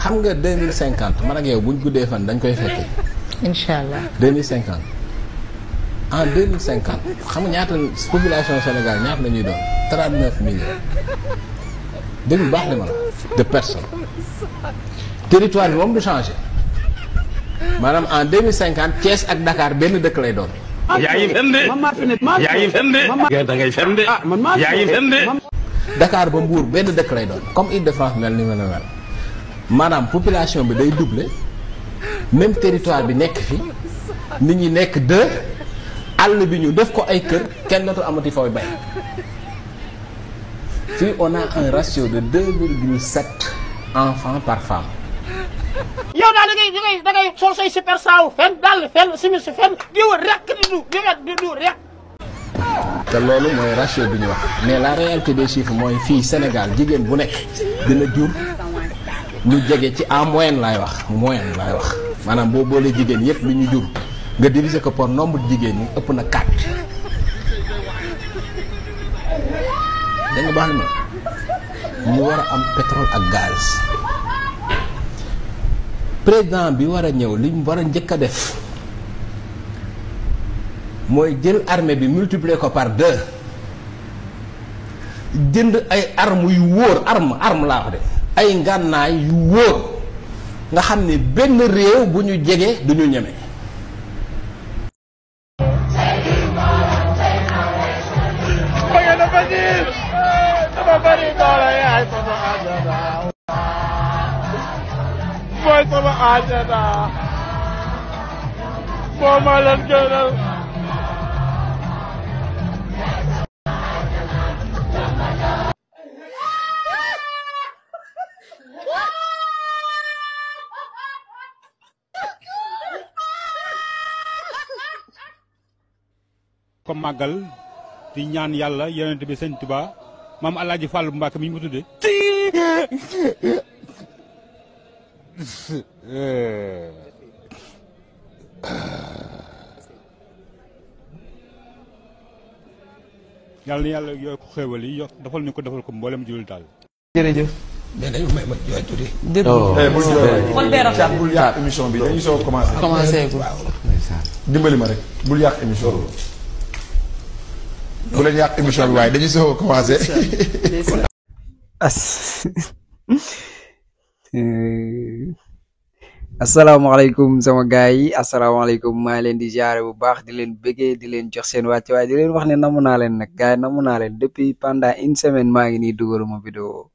xam nga 2050 man ak yow buñ guddee fan dañ koy fekkee. incha allah 2050 en 2050 xam nga ñaata population Sénégal ñaata la ñuy doon 39 millions dégg baax li ma la de personnes. territoire bi moom du changé maanaam en 2050 Thiès ak Dakar benn dëkk lay doon. yaa ngi fen de yaa ngi fen de da ngay fen de yaa ngi fen de. Dakar ba Mbour benn dëkk lay doon comme Île-de-France mel ni mel mel maanaam population bi day doubler même territoire bi nekk fi nit ñi nekk deux àll bi ñu def ko ay kër kenn dootul amati fooy bay fii on a un ratio de 2,7 enfants par femme. yow daal da ngay sol say super saaw fenn daal fenn simis fenn di wër rek di du rek. te loolu mooy ratio bi ñu wax mais la réalité des chiffres mooy fii Sénégal jigéen bu nekk dina jur lu jege ci en moyenne laay wax maanaam boo boolee jigéen yépp lu ñu jur nga diviser ko par nombre de jigéen ñi ëpp na 4. da nga baax li ma ñu war a am pétrole ak gaz président bi war a ñëw li mu war a njëkk a def mooy jël armée bi multiplier ko par 2 jënd ay armes yu wóor arme laa wax de ay ngànnaay yu wóor nga xam ne benn réew bu ñu jege du ñu ñeme. mooy sama ajada moo ma leen gënal. ko màggal di ñaan yàlla yonent bi sëñ Tuba maam Alaaji Fàllu Mbàkke mi mu tudde yàlla na yàlla yokk xéewal yi defal ñu ko defal ko mboolem jullit daal. jërëjëf. mais dañu may ma jooy tuuti. bul yàq émission bi dañuy soo commencé ko dimbali ma rek bul yàq émission bi bu leen yàq émission bi waaye dañuy soo commencé. asalaamaaleykum sama gars yi asalaamaaleykum maa ngi leen di jaare bu baax di leen bëggee di leen jox seen wàcc waaye di leen wax ne namu naa leen nag gars yi namu naa leen depuis pendant une semaine maa ngi nii dugaluma vidéo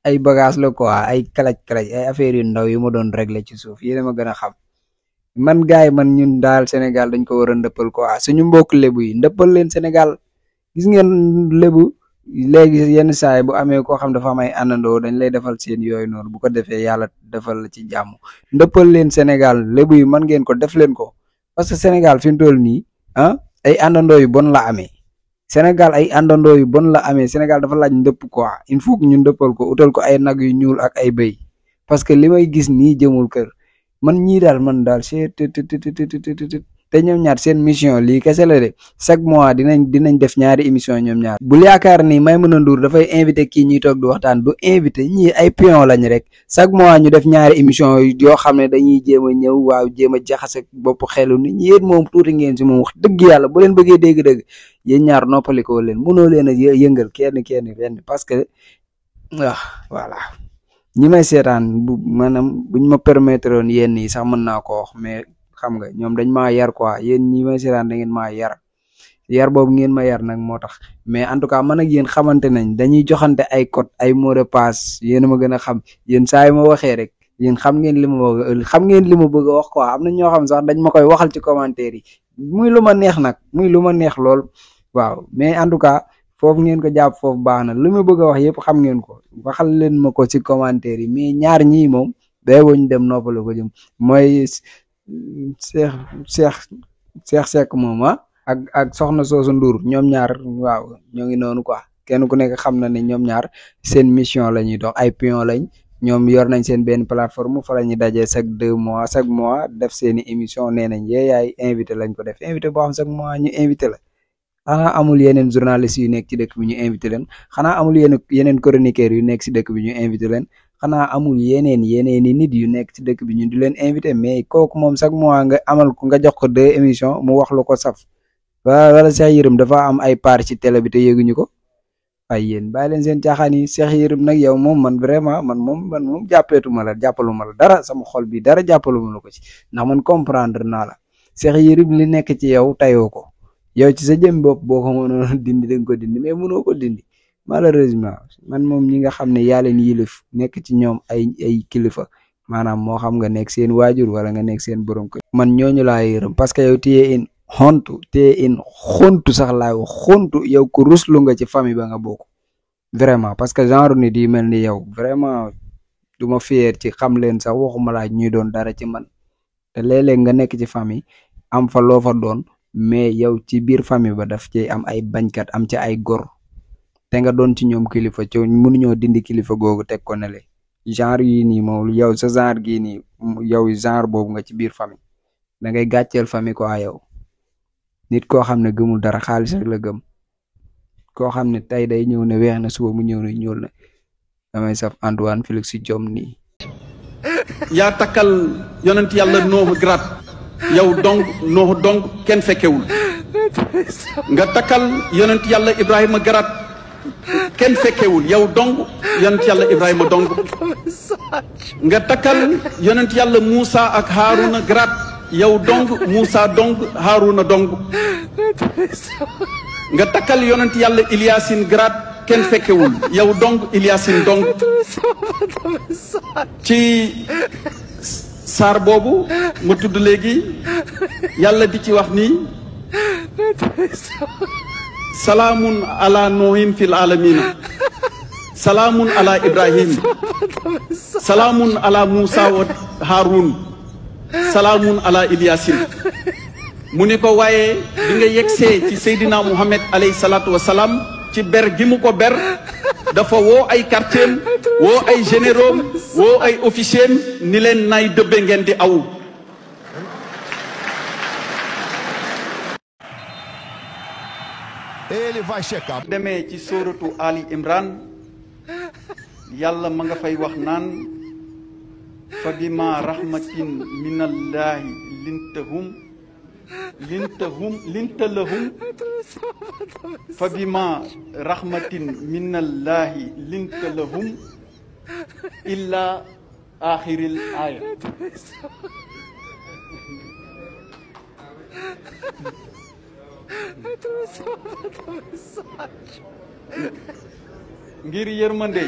ay bagage la quoi ay kalaj ay affaire yu ndaw yu ma doon régler ci suuf yéen a ma gën a xam man gars yi man ñun daal Sénégal dañ ko war a ndëppal quoi suñu mbokk lébu yi ndëppal leen Sénégal gis ngeen lébu léegi yenn saay bu amee koo xam dafa am ay àndandoo dañ lay defal seen yooyu noonu bu ko defee yàlla defal la ci jàmm ndëppal leen Sénégal lébu yi mën ngeen ko def leen ko parce que Sénégal fi mu toll nii ay àndandoo yu bon la amee Sénégal ay àndandoo yu bon la amee Sénégal dafa laaj ndëpp quoi il faut que ñu ndëppal ko utal ko ay nag yu ñuul ak ay bëy parce que li may gis nii jëmul kër man ñii daal man daal te ñoom ñaar seen mission lii kese la de chaque mois dinañ def ñaari émission ñoom ñaar bul yaakaar ni Maimouna Ndour dafay invité kii ñuy toog di waxtaan du invité ñii ay pion lañ rek chaque mois ñu def ñaari émission yoo xam ne dañuy jéem a ñëw waaw jéem a jaxase bopp xelu nit ñi yéen moom tuuti ngeen si moom wax dëgg yàlla bu leen bëggee dégg-dëgg yéen ñaar noppalikoo leen mënoo leen a yëngal kenn parce que voilà ñi may seetaan maanaam buñ ma permettre woon yéen yi sax mën naa ko wax mais xam nga ñoom dañ maa yar quoi yéen ñi may seetaan da ngeen maa yar boobu ngeen ma yar nag moo tax mais en tout cas man ak yéen xamante nañ dañuy joxante ay code ay mot de passe yéen a ma gën a xam yéen saa yi ma waxee rek yéen xam ngeen li ma bëgg a wax quoi am na ñoo xam sax dañ ma koy waxal ci commentaire yi muy lu ma neex nag muy lu ma neex lool waaw mais en tout cas foofu ngeen ko jàpp foofu baax na lu ma bëgg a wax yëpp xam ngeen ko waxal leen ma ko ci commentaire yi mais ñaar ñii moom day woñ dem noppalu ko jëm mooy Cheikh Seck moom ak soxna soosu Ndour ñoom ñaar waaw ñoo ngi noonu quoi kenn ku nekk xam na ne ñoom ñaar seen mission la ñuy dox ay pion lañ ñoom yor nañ seen benn plateforme fa la ñuy dajee chaque mois def seeni émission nee nañ yaay invité lañ ko def invité boo xam chaque mois ñu invité la xanaa amul yeneen journalistes yu nekk ci dëkk bi ñu invité leen xanaa amul yeneen chroniqueurs yu nekk ci dëkk bi ñu invité leen xanaa amul yeneeni nit yu nekk ci dëkk bi ñu di leen invité mais kooku moom chaque mois nga amal ko nga jox ko 2 émissions mu wax lu ko saf wala Cheikh Yérim dafa am ay part ci télé bi te yéguñu ko ay yéen bàyyi leen seen caaxaan yi. Cheikh Yérim nag yow moom man vraiment man moom jàppaluma la dara sama xol bi dara jàppaluma la ko ci ndax man comprendre naa la Cheikh Yérim li nekk ci yow tayoo ko yow ci sa jëm bopp boo ko mënoon dindi da nga ko dindi mais mënoo ko dindi malheureusement man moom ñi nga xam ne yaa leen yilif nekk ci ñoom ay kilifa maanaam moo xam nga nekk seen waajur wala nga nekk seen borom ko man ñooñu laa yërëm parce que yow téye in xontu sax laay wax xontu yow ku ruslu nga ci famille ba nga bokk vraiment parce que genre nit yi mel ni yow vraiment du ma fier ci xam leen sax waxuma laa ñuy doon dara ci man te léeg-léeg nga nekk ci famille am fa loo fa doon mais yow ci biir famille ba daf ci am ay bañkat am ci ay gor te nga doon ci ñoom kilifa ci mënuñoo dindi kilifa googu teg ko ne le genre yi nii moom yow sa genre gii nii yow genre boobu nga ci biir famille da ngay gàcceel famille quoi yow nit koo xam ne gëmul dara xaalis rek la gëm koo xam ne tey day ñëw ne weex na suba mu ñëw ne ñuul na damay saf Antoine Félix Diome nii. yaa takkal yonent yàlla noohu grat yow noohu dong kenn fekkewul nga takkal yonent yàlla Ibrahima grat kenn fekkewul yow dong yonent yàlla Ibrahima dong nga takkal yonent yàlla Moussa ak Haruna grat yow dong Moussa dong Haruna dong nga takkal yonent yàlla Iliasin grat kenn fekkewul yow dong Iliasin dong ci saar boobu ma tudd léegi yàlla di ci wax ni salaamun ala nuhin fil alamina salaamun ala ibrahim salaamun ala Moussa wa Harun salaamun ala Iliasin mu ni ko waaye bi nga yegsee ci Seydina Muhammad alayhi salaatu wa salaam ci ber gi mu ko ber dafa woo ay quartier woo ay généraux woo ay officiers ni leen nay dëbbe ngeen di aw ele vai checar. demee ci sóoratu Ali Imran yàlla ma nga fay wax naan fa bima rahmatin minallahi linta lahum fa bima rahmatin minallahi linta lahum illa axiril aaya ngir yërmande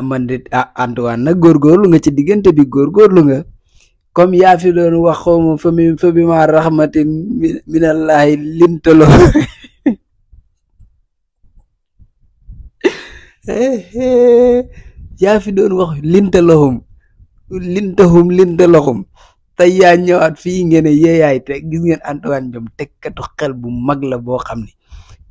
man de Antoine nag góorgóorlu nga ci diggante bi góorgóorlu nga comme yaa fi doon wax xawma fa bi ma rahmatin minallahi lintalo yaa fi doon wax lintaloxum tey yaa ñëwaat fii ngeen ne yeeyaay te gis ngeen Antoine Diome tekkatu xel bu mag la boo xam ne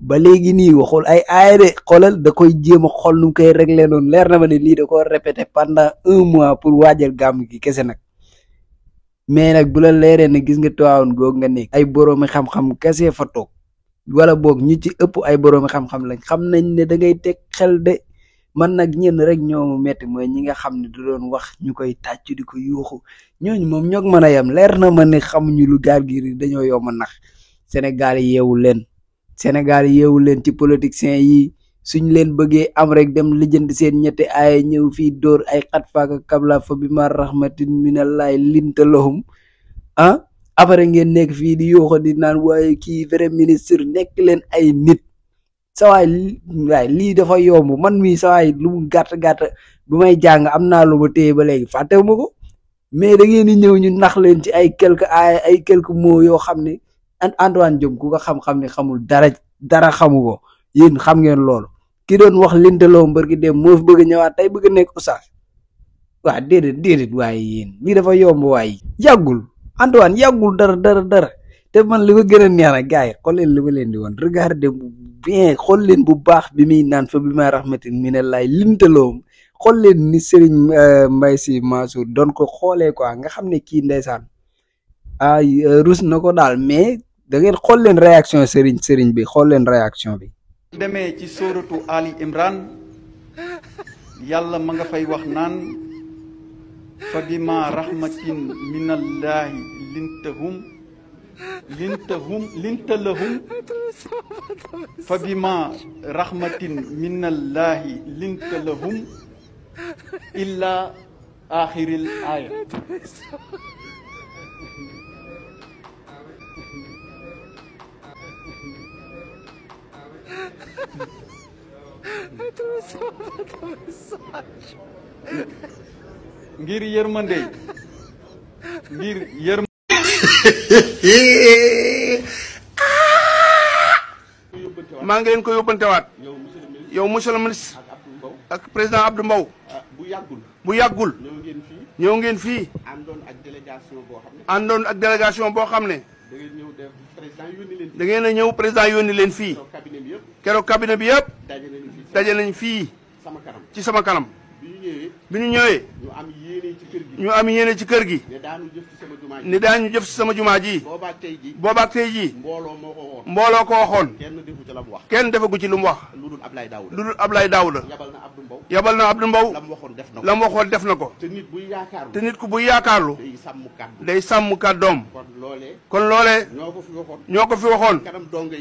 ba léegi nii waxul ay aaya de xoolal da koy jéem a xool nu mu koy réglé noonu leer na ma ne lii da ko répété pendant 1 mois pour waajal gàmm gi kese nag mais nag bu la leeree ne gis nga Tiwaawan googu nga nekk ay boroomi xam-xam kese fa toog wala boog ñi ci ëpp ay boroomi xam-xam lañ xam nañ ne da ngay teg xel de man nag ñenn rek ñoo metti mooy ñi nga xam ne da doon wax ñu koy tàcc di ko yuuxu ñooñu moom ñoog mën a yem leer na ma ne xamuñu lu gaal gi dañoo yomb nax Sénégal yeewu leen ci politiciens yi suñ leen bëggee am rek dem lijjanti seen ñetti ay ñëw fii dóor ay xat faaka kabla fa bi ma rahmatin minallahi lintalahum après ngeen nekk fii di yuuxu di naan waaye kii vrai ministre nekk leen ay nit sawaay lii dafa yomb man mii sawaay lu mu gàtt bu may jàng am naa lu ma téye ba léegi fàttewu ma ko mais da ngeen di ñëw ñu nax leen ci ay quelques mots yoo xam ne Antoine Diome ku ko xam-xam ne xamul dara xamu ko yéen xam ngeen loolu ki doon wax lintaloo mbër gi dem moo fi bëgg a ñëwaat tey bëgg a nekk oustaz waaw déedéet waaye yéen lii dafa yomb waaye yàggul Antoine yàggul dara te man li ma gën a neex nag gars yi xool leen li ma leen di woon regardez bien xool leen bu baax bi muy naan fa bi ma rahmatin minallahi lintaloom xool leen ni Serigne Mbaye Sy Mansour doon ko xoolee quoi nga xam ne kii ndeysaan rus na ko daal mais da ngeen xool leen réaction sëriñ bi xool leen réaction bi. demee ci sóoratu Ali Imran yàlla ma nga fay wax naan fa bima rahmatin minallahi linta lahum fa bima rahmatin minallahi linta lahum illa axiril aaya. ngir yërmande maa ngi leen ko yóbbantewaat yow monsieur le ministre ak président Abdou Mbow bu yàggul ñëw ngeen fii àndoon ak délégation boo xam ne da ngeen a ñëw président yónni leen fii keroog cabinet bi yëpp daje nañ fii ci sama kanam bi ñu ñëwee ñu am yéene ci kër gi ne daañu jëf ci sama jumaa ji boobaak tey jii mbooloo ko waxoon kenn defagu ci lu mu wax lu dul Ablaye Daouda yabal na Abdou Mbow la mu waxoon def na ko te nit ku buy yaakaarlu day sàmm kàddoom kon loolee ñoo ko fi waxoon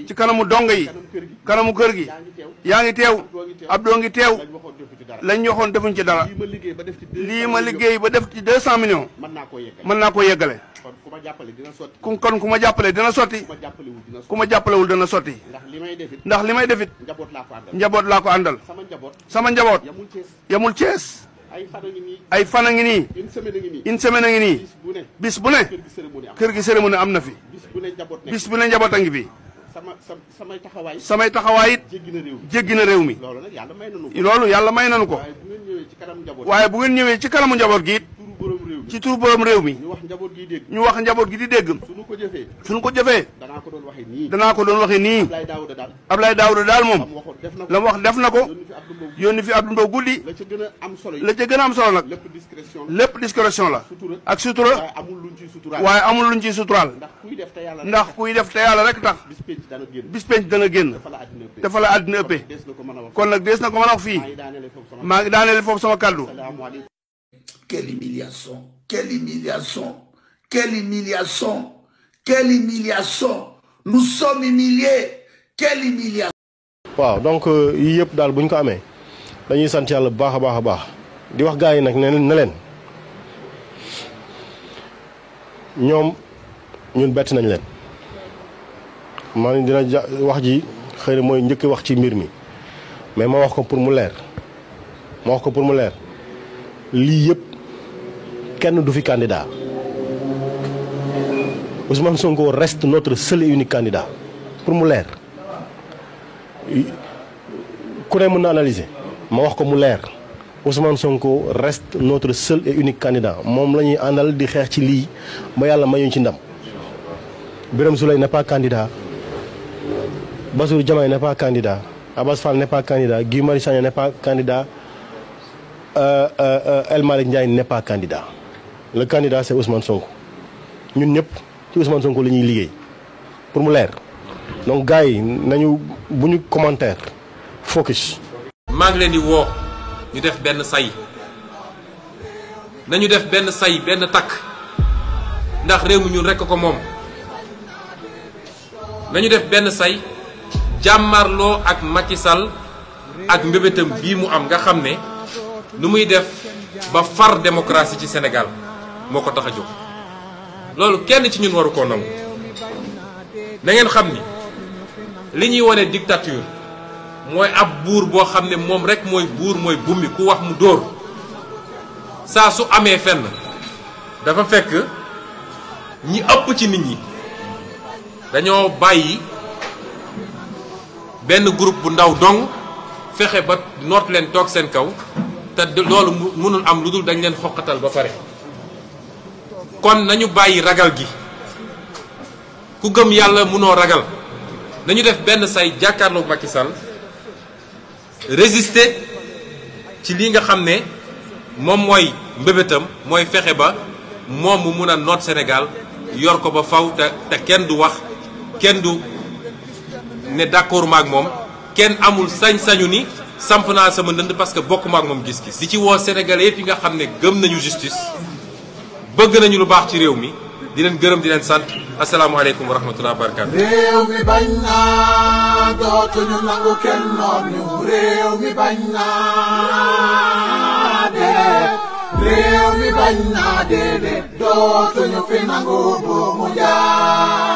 ci kanamu dongo yi kanamu kër gi yaa ngi teew Abdou ngi teew lañ waxoon defuñ ci dara lii ma liggéey ba def ci 200 millions mën naa koo yeggale kon ku ma jàppale dina sotti ku ma jàppalewul dina sotti ndax li may defit njaboot laa ko àndal sama njaboot yamul Cees ay fan a ngi nii une semaine a ngi nii bis bu ne kër gi cérémonie am na fi bis bu ne njaboot a ngi fi samay taxawaay it jéggi na réew mi loolu yàlla may nanu ko waaye bu ngeen ñëwee ci kanamu njaboot gi it ci turu borom réew mi ñu wax njaboot gi di dégg suñu ko jëfee danaa ko doon waxee nii Ablaye Daouda daal moom la mu wax def na ko yónni fi Abdou Mbow guddi la ca gën a am solo nag lépp discrétion la ak sutura waaye amul luñ ciy suturaal ndax kuy def te yàlla rek tax bis penc dana génn dafa la àddina ëppee kon nag dees na ko mën a wax fii maa ngi daaneel foofu sama kàddu. Quelle humiliation, quelle humiliation, quelle humiliation, quelle humiliation. Nous sommes humiliés, quelle humiliation. waaw donc yii yëpp daal bu ñu ko amee dañuy sant yàlla bu baax a baax a baax di wax gars yi nag ne leen ñoom ñun bett nañ leen man dina wax ji xëy na mooy njëkk wax ci mbir mi mais ma wax ko pour mu leer lii yëpp kenn du fi candidat Ousmane Sonko reste notre seul et unique candidat pour mu leer ku ne mën na analyser ma wax ko mu leer Ousmane Sonko reste notre seul et unique candidat moom la ñuy àndal di xeex ci lii ba yàlla mayuñ ci ndam. Birame Souleye n'est pas candidat, Bassirou Diomaye n'est pas candidat, Abass Fall n'est pas candidat, Guy Marius Sagna n'est pas candidat, El Malick Ndiaye n'est pas candidat. Le candidat c'est Ousmane Sonko. ñun ñëpp ci Ousmane Sonko la ñuy liggéey pour mu leer donc gars yi nañu bu ñu commentaire focus. maa ngi leen di woo ñu def benn say nañu def benn say benn takk ndax réew mi ñun rekk ko moom nañu def benn say jàmmarloo ak Macky Sall ak mbébétam bii mu am nga xam ne nu muy def ba far démocratie ci Sénégal moo ko tax a jóg loolu kenn ci ñun waru koo nangu na ngeen xam ni li ñuy wone dictature mooy ab buur boo xam ne moom rek mooy buur mooy bummi ku wax mu dóor saa su amee fenn dafa fekk ñi ëpp ci nit ñi dañoo bàyyi benn groupe bu ndaw dong fexe ba noot leen toog seen kaw te loolu mënul am lu dul dañ leen xoqatal ba pare kon nañu bàyyi ragal gi ku gëm yàlla mënoo ragal nañu def benn say jàkkaarloog Macky Sall résister ci li nga xam ne moom mooy mbébétam mooy fexe ba moom mu mun a noot Sénégal yor ko ba faw te kenn du wax kenn du ne d'accord maak moom kenn amul sañ-sañu ni samp naa sama ndënd parce que bokk maak moom gis-gis. di ci woo Sénégalais yëpp yi nga xam ne gëm nañu justice bëgg nañu lu baax ci réew mi di leen gërëm di leen sant asalaamualeykum wa rahmatulah wa barakaatu. réew mi bañ naa dootuñu nangu kenn noon ñu réew mi bañ naa dee réew mi bañ naa dee dootuñu fi nangu bu mu jaar